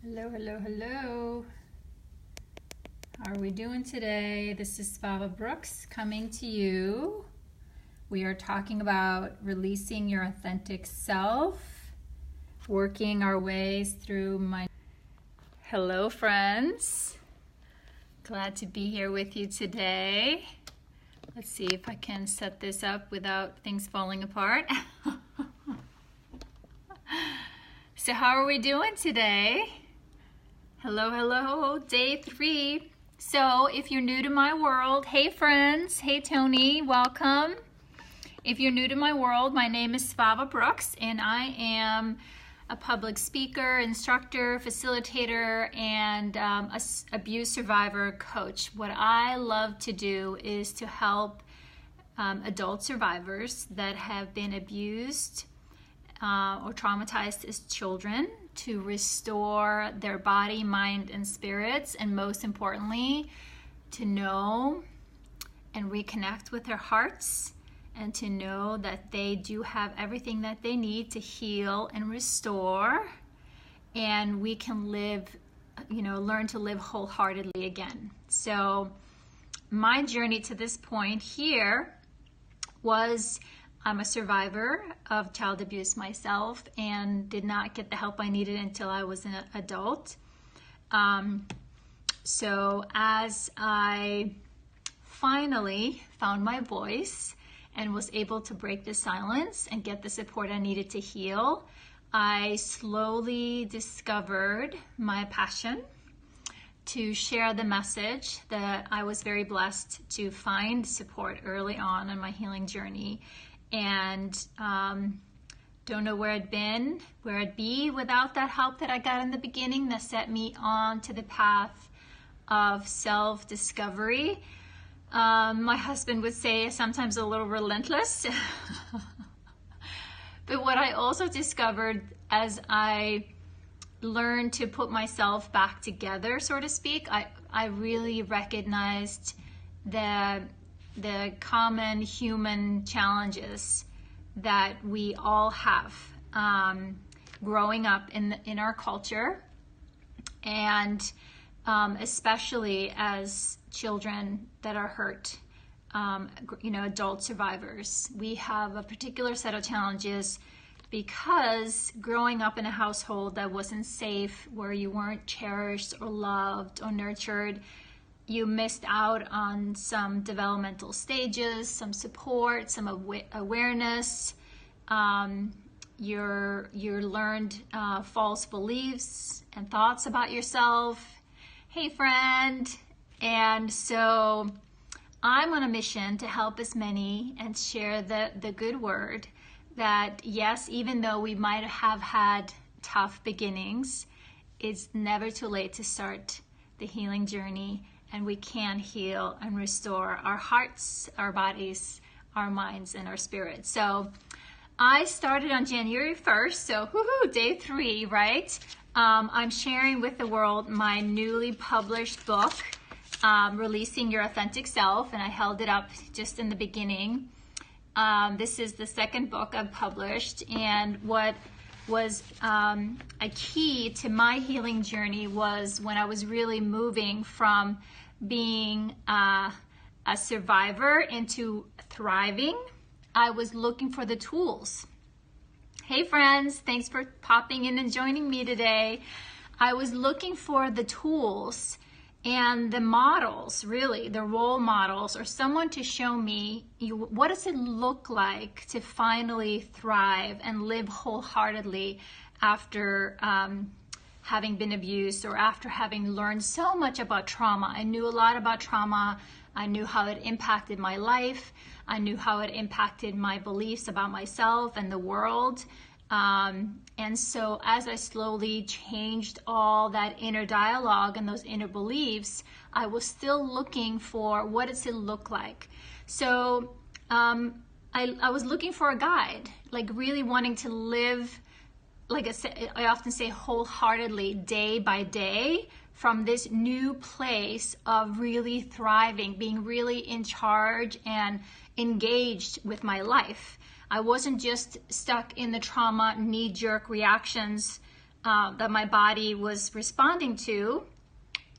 Hello, hello, hello. How are we doing today? This is Svava Brooks coming to you. We are talking about releasing your authentic self, working our ways through my... Hello, friends. Glad to be here with you today. Let's see if I can set this up without things falling apart. So how are we doing today? Hello, hello, day 3. So if you're new to my world, hey friends, hey Tony, welcome. If you're new to my world, my name is Svava Brooks and I am a public speaker, instructor, facilitator, and abuse survivor coach. What I love to do is to help adult survivors that have been abused or traumatized as children to restore their body, mind, and spirits, and most importantly, to know and reconnect with their hearts and to know that they do have everything that they need to heal and restore, and we can live, learn to live wholeheartedly again. So my journey to this point here was I'm a survivor of child abuse myself and did not get the help I needed until I was an adult. So as I finally found my voice and was able to break the silence and get the support I needed to heal, I slowly discovered my passion to share the message that I was very blessed to find support early on in my healing journey. And don't know where I'd be without that help that I got in the beginning that set me on to the path of self-discovery. My husband would say sometimes a little relentless. But what I also discovered as I learned to put myself back together, so to speak, I really recognized the common human challenges that we all have growing up in our culture, and especially as children that are hurt, adult survivors. We have a particular set of challenges because growing up in a household that wasn't safe, where you weren't cherished or loved or nurtured, you missed out on some developmental stages, some support, some awareness. You learned false beliefs and thoughts about yourself. Hey friend. And so I'm on a mission to help as many and share the good word that yes, even though we might have had tough beginnings, it's never too late to start the healing journey. And we can heal and restore our hearts, our bodies, our minds, and our spirits. So I started on January 1st, so day 3, right? I'm sharing with the world my newly published book, Releasing Your Authentic Self, and I held it up just in the beginning. This is the second book I've published, and what was a key to my healing journey was when I was really moving from being a survivor into thriving. I was looking for the tools. Hey friends, thanks for popping in and joining me today. I was looking for the tools and the models, really, the role models, or someone to show me what does it look like to finally thrive and live wholeheartedly after having been abused or after having learned so much about trauma. I knew a lot about trauma. I knew how it impacted my life. I knew how it impacted my beliefs about myself and the world. And so as I slowly changed all that inner dialogue and those inner beliefs, I was still looking for what does it look like. So I was looking for a guide, like really wanting to live, like I often say, wholeheartedly, day by day, from this new place of really thriving, being really in charge and engaged with my life. I wasn't just stuck in the trauma knee-jerk reactions that my body was responding to,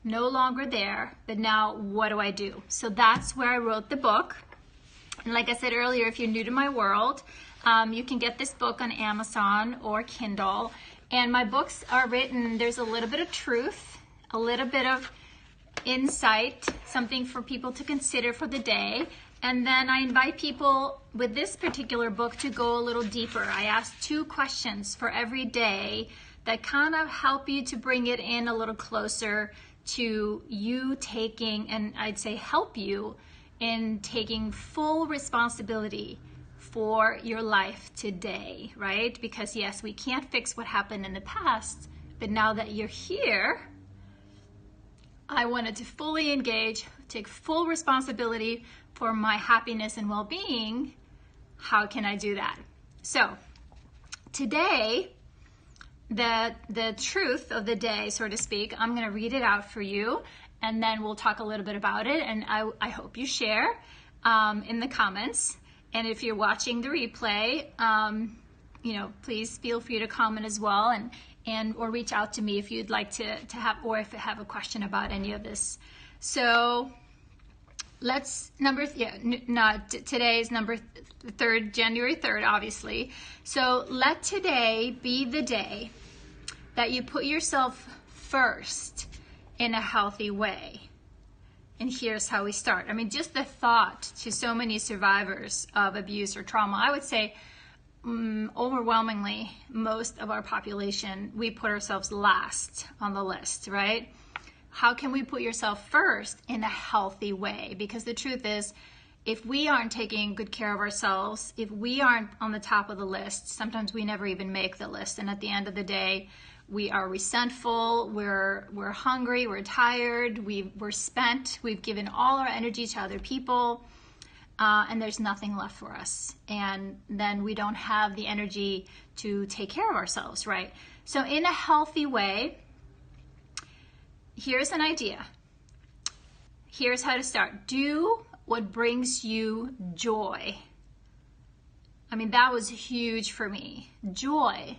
no longer there, but now what do I do? So that's where I wrote the book. And like I said earlier, if you're new to my world, you can get this book on Amazon or Kindle. And my books are written, there's a little bit of truth, a little bit of insight, something for people to consider for the day. And then I invite people with this particular book to go a little deeper. I ask 2 questions for every day that kind of help you to bring it in a little closer to you taking, and I'd say help you in taking full responsibility for your life today, right? Because yes, we can't fix what happened in the past, but now that you're here, I wanted to fully engage, take full responsibility for my happiness and well-being. How can I do that? So today, the truth of the day, so to speak, I'm going to read it out for you, and then we'll talk a little bit about it. And I hope you share in the comments. And if you're watching the replay, please feel free to comment as well, or reach out to me if you'd like to have, or if you have a question about any of this. So let's today is number 3rd, January 3rd, obviously. So let today be the day that you put yourself first in a healthy way. And here's how we start. I mean, just the thought to so many survivors of abuse or trauma, I would say overwhelmingly, most of our population, we put ourselves last on the list, right? How can we put yourself first in a healthy way? Because the truth is, if we aren't taking good care of ourselves, if we aren't on the top of the list, sometimes we never even make the list. And at the end of the day, we are resentful, we're hungry, we're tired, we're spent, we've given all our energy to other people, and there's nothing left for us. And then we don't have the energy to take care of ourselves, right? So in a healthy way, here's an idea. Here's how to start. Do what brings you joy. I mean, that was huge for me. Joy.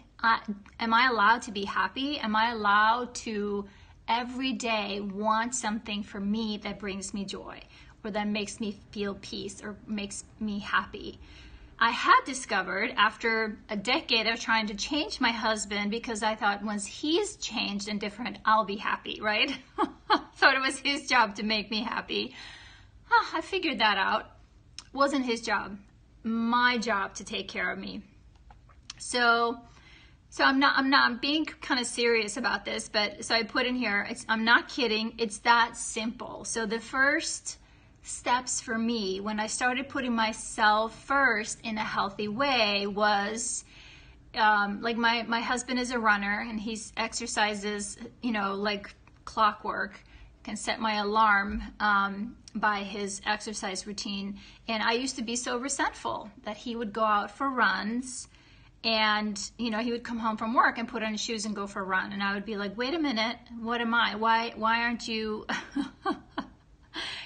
Am I allowed to be happy? Am I allowed to every day want something for me that brings me joy, or that makes me feel peace, or makes me happy? I had discovered after a decade of trying to change my husband, because I thought once he's changed and different, I'll be happy, right? Thought it was his job to make me happy. I figured that out. Wasn't his job. My job to take care of me. So I'm being kind of serious about this, but so I put in here, I'm not kidding. It's that simple. So the first steps for me when I started putting myself first in a healthy way was, like my husband is a runner and he exercises, like clockwork. Can set my alarm by his exercise routine. And I used to be so resentful that he would go out for runs, and he would come home from work and put on his shoes and go for a run, and I would be like, wait a minute, what am I? Why aren't you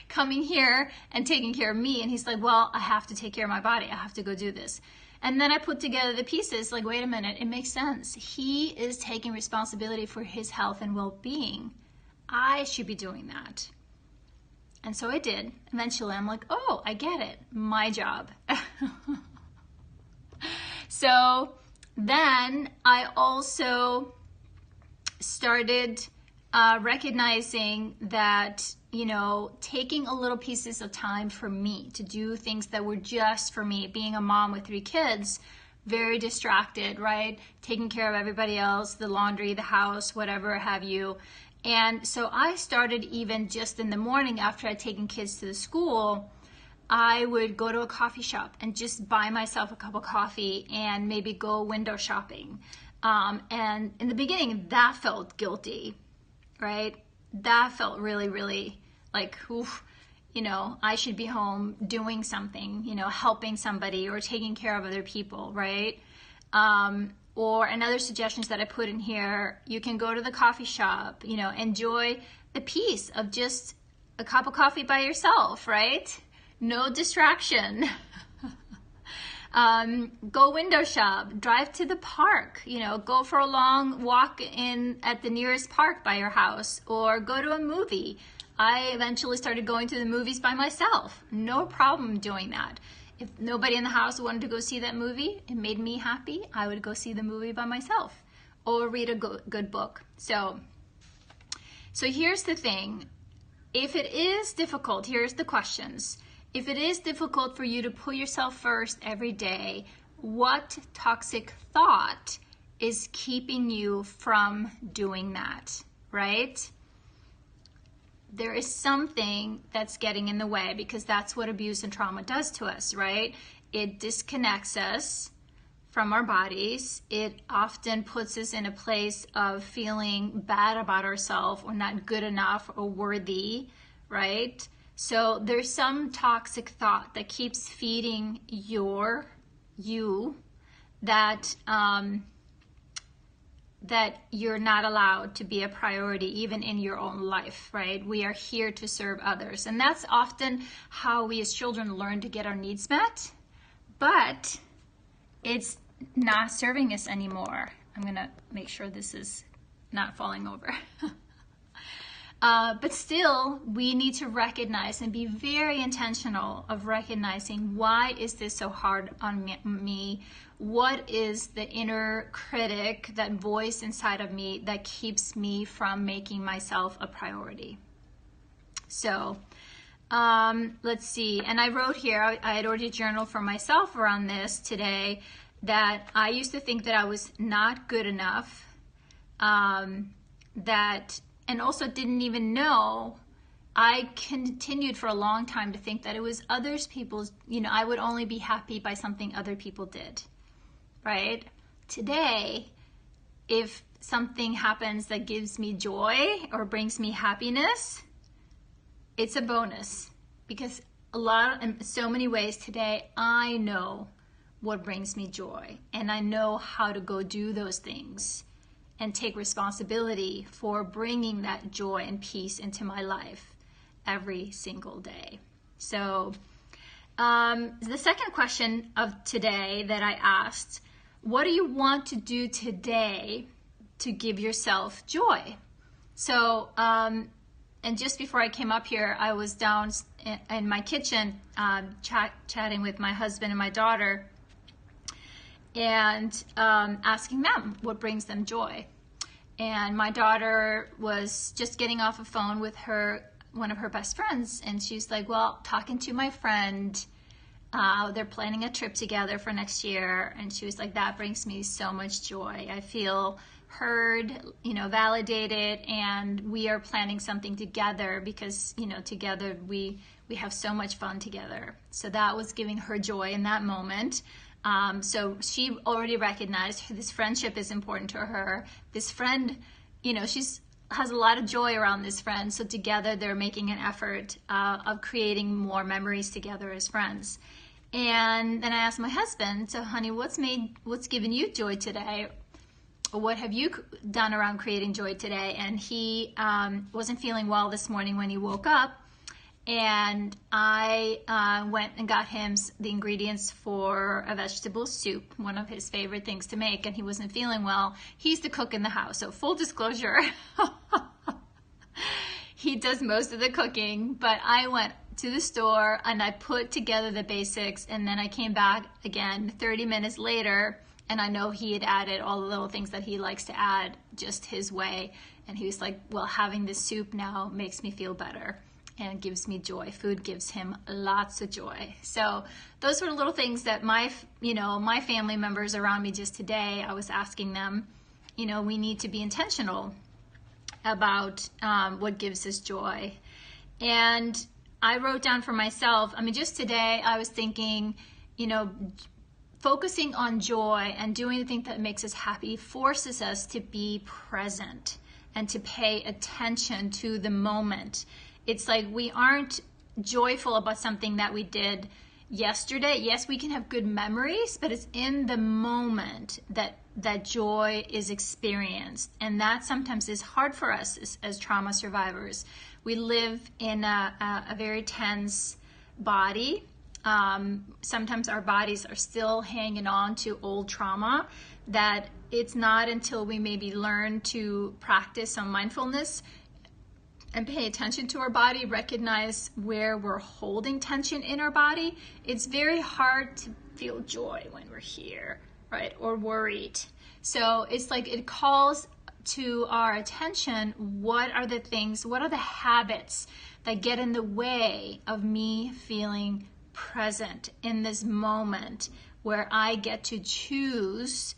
coming here and taking care of me? And he's like, well, I have to take care of my body. I have to go do this. And then I put together the pieces, like, wait a minute, it makes sense. He is taking responsibility for his health and well-being. I should be doing that. And so I did. Eventually I'm like, oh, I get it. My job. So then I also started recognizing that, taking a little pieces of time for me to do things that were just for me. Being a mom with 3 kids, very distracted, right? Taking care of everybody else, the laundry, the house, whatever have you. And so I started, even just in the morning after I'd taken kids to the school, I would go to a coffee shop and just buy myself a cup of coffee and maybe go window shopping. And in the beginning, that felt guilty, right? That felt really, really like, oof, I should be home doing something, helping somebody or taking care of other people, right? Or another suggestions that I put in here, you can go to the coffee shop, enjoy the peace of just a cup of coffee by yourself, right? No distraction. Go window shop, drive to the park, go for a long walk at the nearest park by your house, or go to a movie. I eventually started going to the movies by myself. No problem doing that. If nobody in the house wanted to go see that movie, it made me happy, I would go see the movie by myself or read a good book. So here's the thing. If it is difficult, here's the questions. If it is difficult for you to put yourself first every day, what toxic thought is keeping you from doing that, right? There is something that's getting in the way, because that's what abuse and trauma does to us, right? It disconnects us from our bodies. It often puts us in a place of feeling bad about ourselves or not good enough or worthy, right? So there's some toxic thought that keeps feeding you that that you're not allowed to be a priority even in your own life, right? We are here to serve others. And that's often how we as children learn to get our needs met, but it's not serving us anymore. I'm gonna make sure this is not falling over. But still, we need to recognize and be very intentional of recognizing, why is this so hard on me? What is the inner critic, that voice inside of me that keeps me from making myself a priority? So let's see. And I wrote here, I had already journaled for myself around this today, that I used to think that I was not good enough, and also didn't even know. I continued for a long time to think that it was others people's, I would only be happy by something other people did, right? Today, if something happens that gives me joy or brings me happiness, it's a bonus, because in so many ways today, I know what brings me joy, and I know how to go do those things and take responsibility for bringing that joy and peace into my life every single day. So the second question of today that I asked, what do you want to do today to give yourself joy? So, and just before I came up here, I was down in my kitchen chatting with my husband and my daughter, and asking them what brings them joy. And my daughter was just getting off a phone with one of her best friends, and she's like, well, talking to my friend, they're planning a trip together for next year, and she was like, that brings me so much joy. I feel heard, validated, and we are planning something together because, together we have so much fun together. So that was giving her joy in that moment. So she already recognized this friendship is important to her. This friend, has a lot of joy around this friend. So together they're making an effort of creating more memories together as friends. And then I asked my husband, so honey, what's given you joy today? What have you done around creating joy today? And he wasn't feeling well this morning when he woke up. And I went and got him the ingredients for a vegetable soup, one of his favorite things to make, and he wasn't feeling well. He's the cook in the house, so full disclosure, he does most of the cooking, but I went to the store and I put together the basics, and then I came back again 30 minutes later, and I know he had added all the little things that he likes to add just his way, and he was like, well, having this soup now makes me feel better and gives me joy. Food gives him lots of joy. So those were little things that my family members around me just today, I was asking them, we need to be intentional about what gives us joy. And I wrote down for myself, just today I was thinking, focusing on joy and doing the thing that makes us happy forces us to be present and to pay attention to the moment. It's like we aren't joyful about something that we did yesterday. Yes, we can have good memories, but it's in the moment that joy is experienced. And that sometimes is hard for us as trauma survivors. We live in a very tense body, sometimes our bodies are still hanging on to old trauma, that it's not until we maybe learn to practice some mindfulness and pay attention to our body, recognize where we're holding tension in our body. It's very hard to feel joy when we're here, right? Or worried. So it's like it calls to our attention, what are the things, what are the habits that get in the way of me feeling present in this moment where I get to choose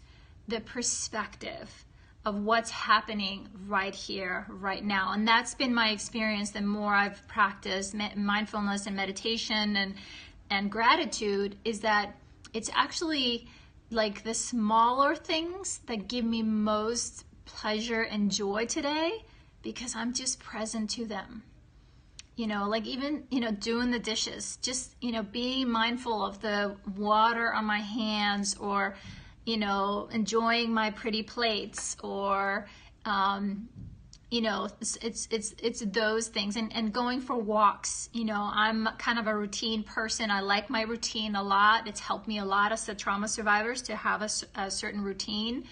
the perspective of what's happening right here, right now. And that's been my experience. The more I've practiced mindfulness and meditation and gratitude, is that it's actually like the smaller things that give me most pleasure and joy today, because I'm just present to them. Like even, doing the dishes, just, being mindful of the water on my hands, or, enjoying my pretty plates, or, it's those things, and going for walks. I'm kind of a routine person. I like my routine a lot. It's helped me a lot as a trauma survivors to have a certain routine.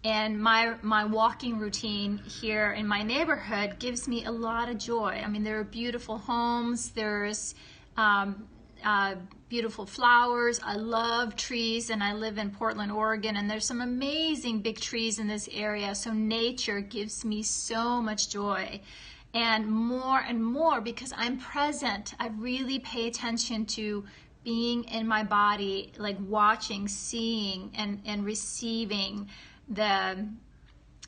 And my walking routine here in my neighborhood gives me a lot of joy. I mean, there are beautiful homes, there's beautiful flowers. I love trees, and I live in Portland, Oregon, and there's some amazing big trees in this area. So nature gives me so much joy. And more, because I'm present, I really pay attention to being in my body, like watching, seeing, and receiving the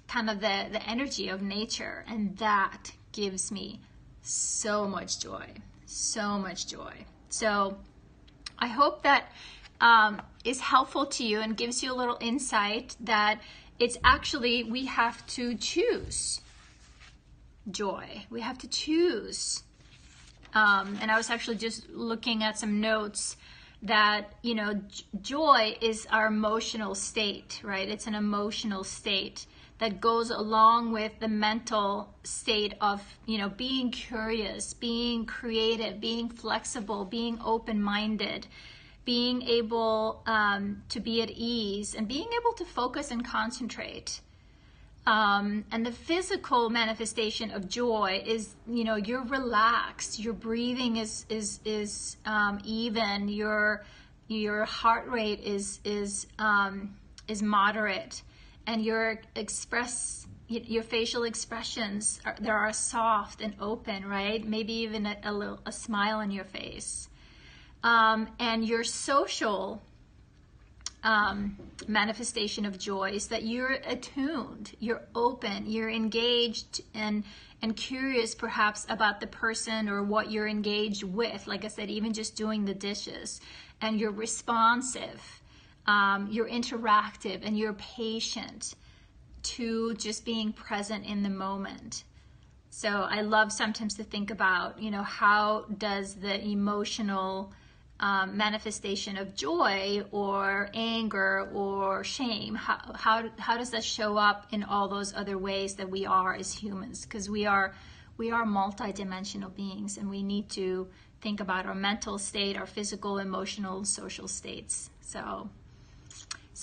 kind of the energy of nature, and that gives me so much joy. So I hope that is helpful to you and gives you a little insight that it's actually, we have to choose joy. We have to choose. And I was actually just looking at some notes that, joy is our emotional state, right? It's an emotional state that goes along with the mental state of, being curious, being creative, being flexible, being open-minded, being able to be at ease, and being able to focus and concentrate. And the physical manifestation of joy is, you're relaxed, your breathing is even, your heart rate is moderate, and your facial expressions are soft and open, right? Maybe even a smile on your face. And your social manifestation of joy is that you're attuned, you're open, you're engaged and curious perhaps about the person or what you're engaged with. Like I said, even just doing the dishes, and you're responsive, you're interactive, and you're patient to just being present in the moment. So I love sometimes to think about, how does the emotional manifestation of joy or anger or shame, how does that show up in all those other ways that we are as humans? Because we are multidimensional beings, and we need to think about our mental state, our physical, emotional, social states. So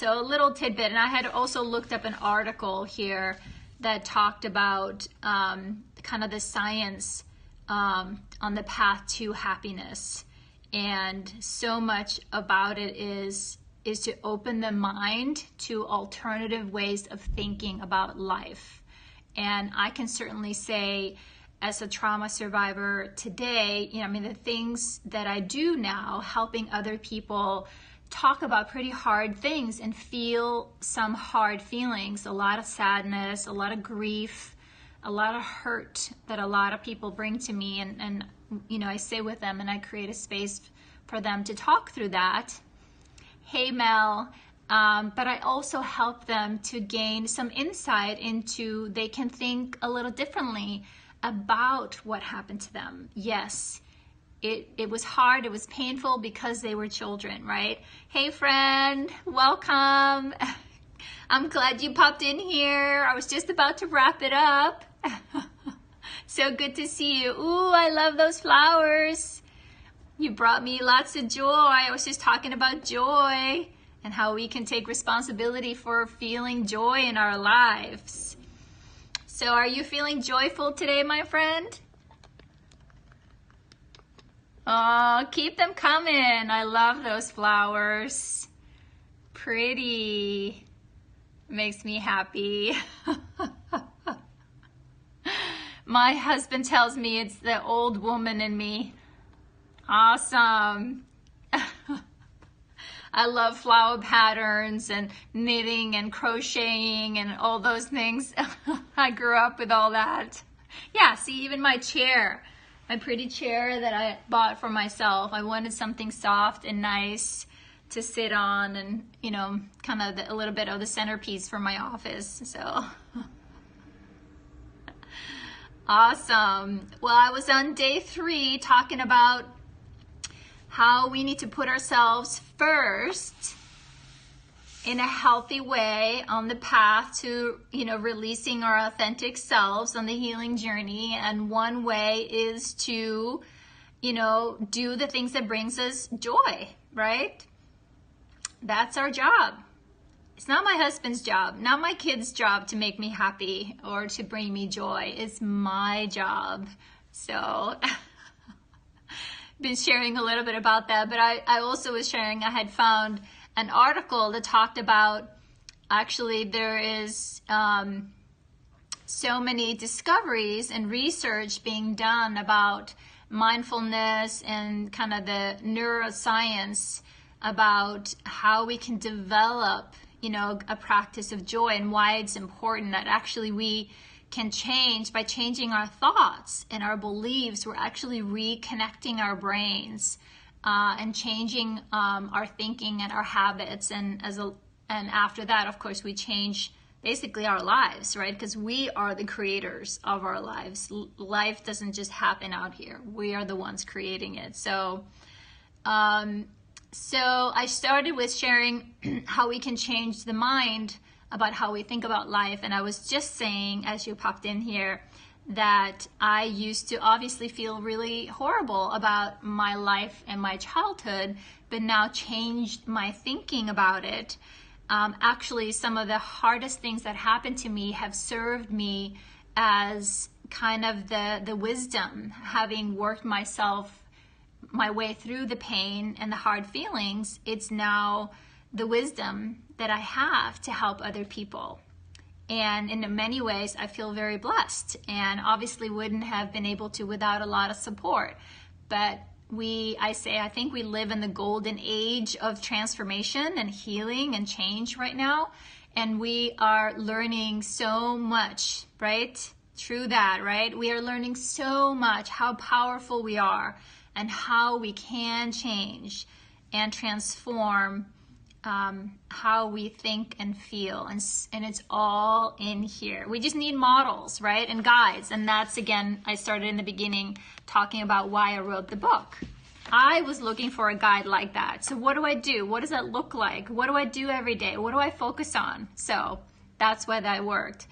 a little tidbit, and I had also looked up an article here that talked about kind of the science on the path to happiness. And so much about it is to open the mind to alternative ways of thinking about life. And I can certainly say, as a trauma survivor today, the things that I do now, helping other people talk about pretty hard things and feel some hard feelings, a lot of sadness, a lot of grief, a lot of hurt that a lot of people bring to me, and I sit with them and I create a space for them to talk through that. Hey Mel, but I also help them to gain some insight into, they can think a little differently about what happened to them. Yes, it was hard, it was painful because they were children, right? Hey friend, welcome. I'm glad you popped in here. I was just about to wrap it up. So good to see you. Ooh, I love those flowers. You brought me lots of joy. I was just talking about joy and how we can take responsibility for feeling joy in our lives. So are you feeling joyful today, my friend? Oh, keep them coming. I love those flowers. Pretty. Makes me happy. My husband tells me it's the old woman in me. Awesome. I love flower patterns and knitting and crocheting and all those things. I grew up with all that. Yeah, see, even my chair, my pretty chair that I bought for myself. I wanted something soft and nice to sit on and, you know, kind of a little bit of the centerpiece for my office. So awesome. Well, I was on day 3 talking about how we need to put ourselves first in a healthy way on the path to, you know, releasing our authentic selves on the healing journey. And one way is to, you know, do the things that brings us joy, right? That's our job. It's not my husband's job, not my kid's job to make me happy or to bring me joy. It's my job. So been sharing a little bit about that, but I also was sharing, I had found an article that talked about, actually there is so many discoveries and research being done about mindfulness and kind of the neuroscience about how we can develop, you know, a practice of joy and why it's important that actually we can change by changing our thoughts and our beliefs. We're actually reconnecting our brains and changing our thinking and our habits. And after that, of course, we change basically our lives, right? Because we are the creators of our lives. Life doesn't just happen out here. We are the ones creating it. So I started with sharing how we can change the mind about how we think about life. And I was just saying, as you popped in here, that I used to obviously feel really horrible about my life and my childhood, but now changed my thinking about it. Actually, some of the hardest things that happened to me have served me as kind of the wisdom, having worked my way through the pain and the hard feelings. It's now the wisdom that I have to help other people. And in many ways, I feel very blessed, and obviously wouldn't have been able to without a lot of support. But I think we live in the golden age of transformation and healing and change right now. And we are learning so much, right? Through that, right? We are learning so much how powerful we are and how we can change and transform how we think and feel, and it's all in here. We just need models, right, and guides. And that's, again, I started in the beginning talking about why I wrote the book. I was looking for a guide like that. So what do I do? What does that look like? What do I do every day? What do I focus on? So that's why that worked.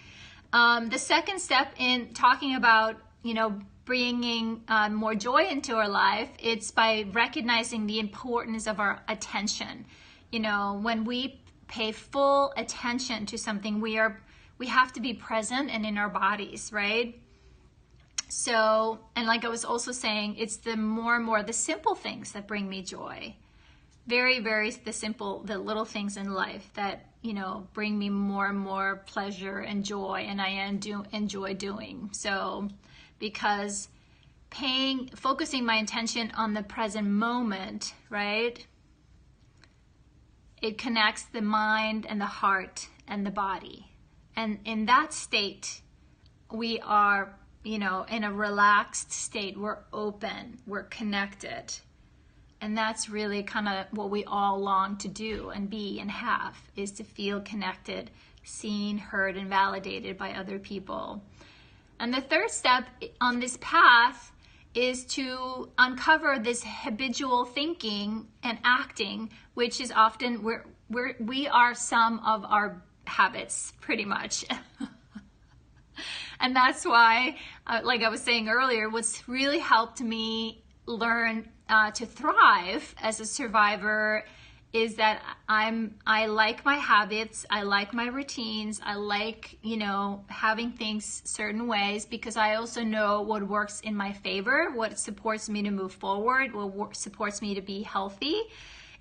The second step in talking about, you know, bringing more joy into our life, it's by recognizing the importance of our attention. You know, when we pay full attention to something, we have to be present and in our bodies, right? So, and like I was also saying, it's the more and more the simple things that bring me joy. Very, very the little things in life that, you know, bring me more and more pleasure and joy, and I enjoy doing. So, because focusing my attention on the present moment, right? It connects the mind and the heart and the body. And in that state, we are, you know, in a relaxed state. We're open, we're connected. And that's really kind of what we all long to do and be and have, is to feel connected, seen, heard, and validated by other people. And the third step on this path is to uncover this habitual thinking and acting, which is often we are some of our habits, pretty much. And that's why, like I was saying earlier, what's really helped me learn to thrive as a survivor is that I like my habits, I like my routines, I like, having things certain ways, because I also know what works in my favor, what supports me to move forward, what supports me to be healthy.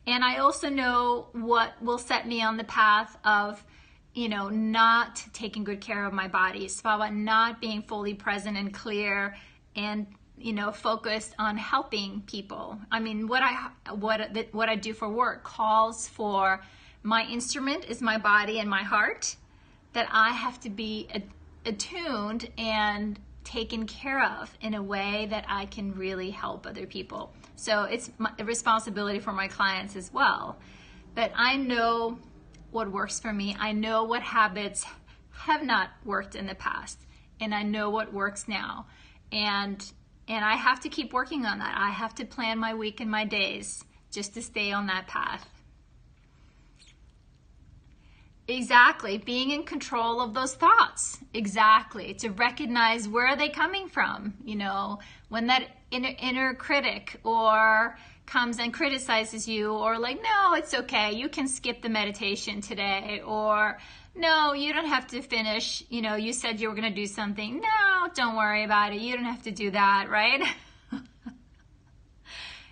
And I also know what will set me on the path of, not taking good care of my body, Svava, not being fully present and clear and focused on helping people. I mean, what I do for work calls for, my instrument is my body and my heart, that I have to be attuned and taken care of in a way that I can really help other people. So it's a responsibility for my clients as well. But I know what works for me. I know what habits have not worked in the past, and I know what works now. And I have to keep working on that. I have to plan my week and my days just to stay on that path. Exactly. Being in control of those thoughts. Exactly. To recognize where are they coming from. When that inner critic comes and criticizes you, or like, no, it's okay, you can skip the meditation today, or no, you don't have to finish, you said you were going to do something. No, don't worry about it. You don't have to do that, right?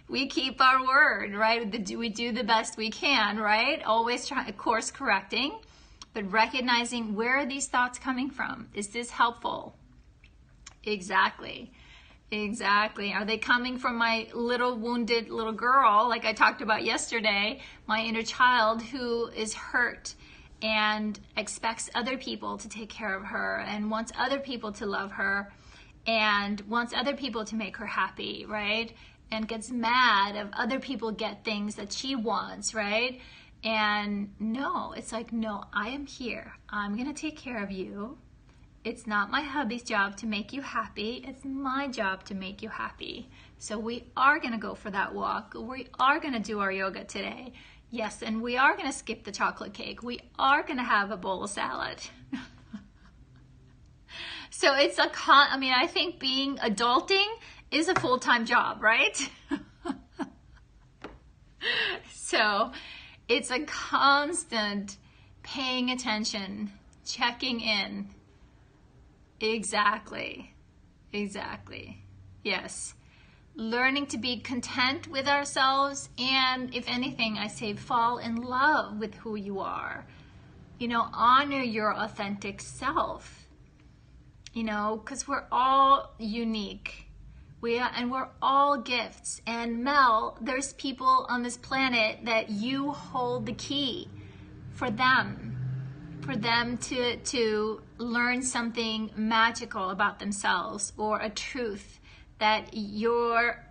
We keep our word, right? We do the best we can, right? Always course correcting, but recognizing, where are these thoughts coming from? Is this helpful? Exactly. Exactly. Are they coming from my little wounded little girl, like I talked about yesterday, my inner child who is hurt and expects other people to take care of her and wants other people to love her and wants other people to make her happy, right? And gets mad if other people get things that she wants, right? And no, it's like, no, I am here. I'm going to take care of you. It's not my hubby's job to make you happy. It's my job to make you happy. So we are going to go for that walk. We are going to do our yoga today. Yes, and we are going to skip the chocolate cake. We are going to have a bowl of salad. So it's I think being adulting is a full-time job, right? So it's a constant paying attention, checking in. Exactly. Yes. Learning to be content with ourselves, and if anything, I say fall in love with who you are. Honor your authentic self. Because we're all unique. We're all gifts. And Mel, there's people on this planet that you hold the key for them to learn something magical about themselves, or a truth that your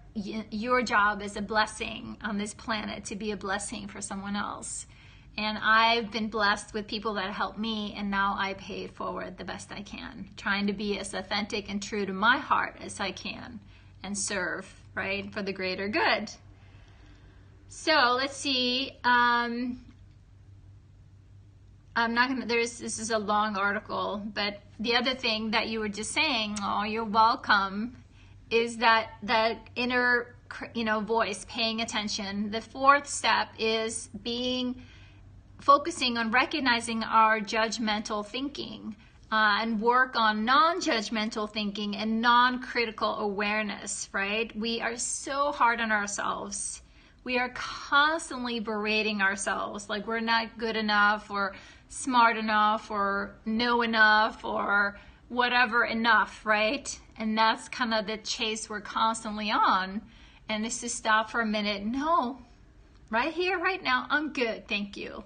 job is a blessing on this planet, to be a blessing for someone else. And I've been blessed with people that help me, and now I pay it forward the best I can, trying to be as authentic and true to my heart as I can and serve, right, for the greater good. So let's see. This is a long article, but the other thing that you were just saying, oh, you're welcome, is that inner, voice, paying attention. The fourth step is focusing on recognizing our judgmental thinking, and work on non-judgmental thinking and non-critical awareness, right? We are so hard on ourselves. We are constantly berating ourselves, like we're not good enough, or smart enough, or know enough, or whatever enough, right? And that's kind of the chase we're constantly on. And it's to stop for a minute. No, right here, right now, I'm good, thank you.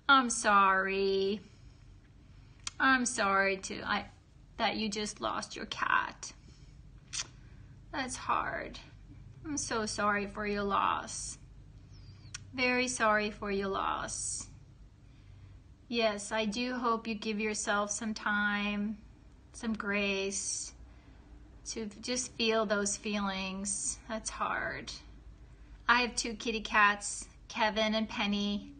I'm sorry that you just lost your cat. That's hard. I'm so sorry for your loss. Very sorry for your loss. Yes, I do hope you give yourself some time, some grace to just feel those feelings. That's hard. I have 2 kitty cats, Kevin and Penny,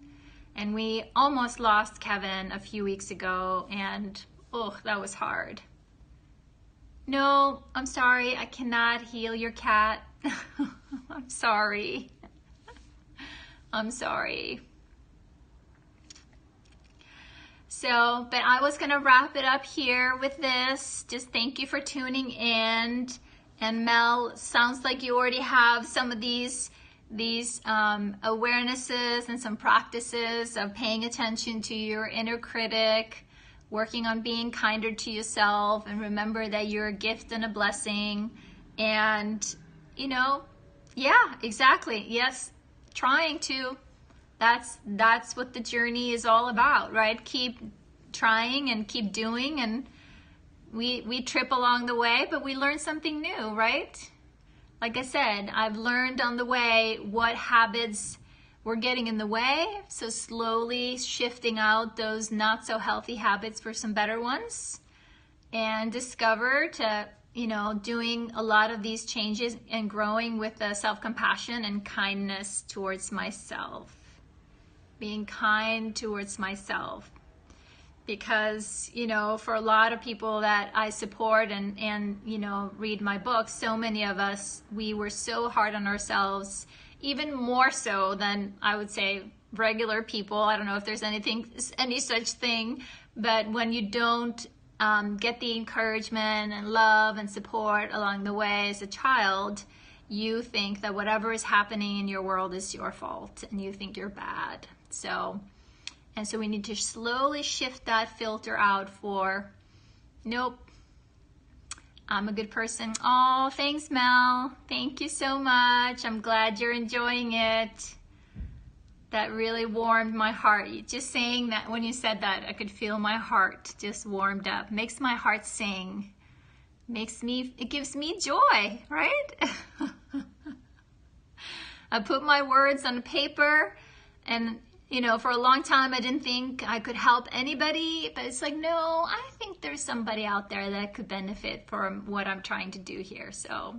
and we almost lost Kevin a few weeks ago, and oh, that was hard. No, I'm sorry, I cannot heal your cat. I'm sorry. I'm sorry. So, but I was gonna wrap it up here with this. Just thank you for tuning in. And Mel, sounds like you already have some of these awarenesses and some practices of paying attention to your inner critic, working on being kinder to yourself, and remember that you're a gift and a blessing. And, you know, yeah, exactly. Yes, trying to. That's what the journey is all about, right? Keep trying and keep doing, and we trip along the way, but we learn something new, right? Like I said, I've learned on the way what habits were getting in the way, so slowly shifting out those not so healthy habits for some better ones, and discover to, you know, doing a lot of these changes and growing with the self-compassion and kindness towards myself. Being kind towards myself, because, you know, for a lot of people that I support and you know, read my books, so many of us, we were so hard on ourselves, even more so than, I would say, regular people. I don't know if there's any such thing, but when you don't get the encouragement and love and support along the way as a child, you think that whatever is happening in your world is your fault, and you think you're bad. So we need to slowly shift that filter out for, nope, I'm a good person. Oh, thanks, Mel. Thank you so much. I'm glad you're enjoying it. That really warmed my heart. Just saying that, when you said that, I could feel my heart just warmed up. Makes my heart sing. It gives me joy, right? I put my words on paper, and, you know, for a long time I didn't think I could help anybody, but it's like, no, I think there's somebody out there that could benefit from what I'm trying to do here. So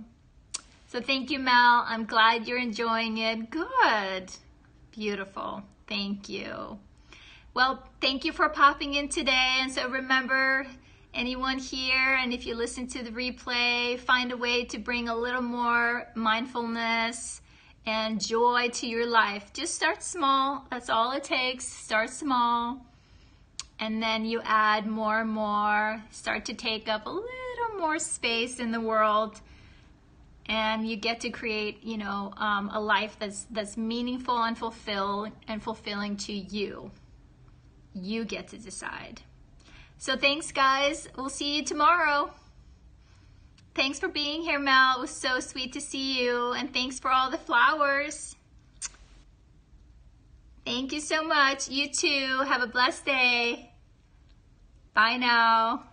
thank you, Mel. I'm glad you're enjoying it. Good. Beautiful. Thank you. Well, thank you for popping in today. And so remember, anyone here, and if you listen to the replay, find a way to bring a little more mindfulness and joy to your life. Just start small. That's all it takes. Start small, and then you add more and more. Start to take up a little more space in the world, and you get to create, you know, a life that's meaningful and fulfilling to you. You get to decide. So thanks, guys. We'll see you tomorrow. Thanks for being here, Mel. It was so sweet to see you. And thanks for all the flowers. Thank you so much. You too. Have a blessed day. Bye now.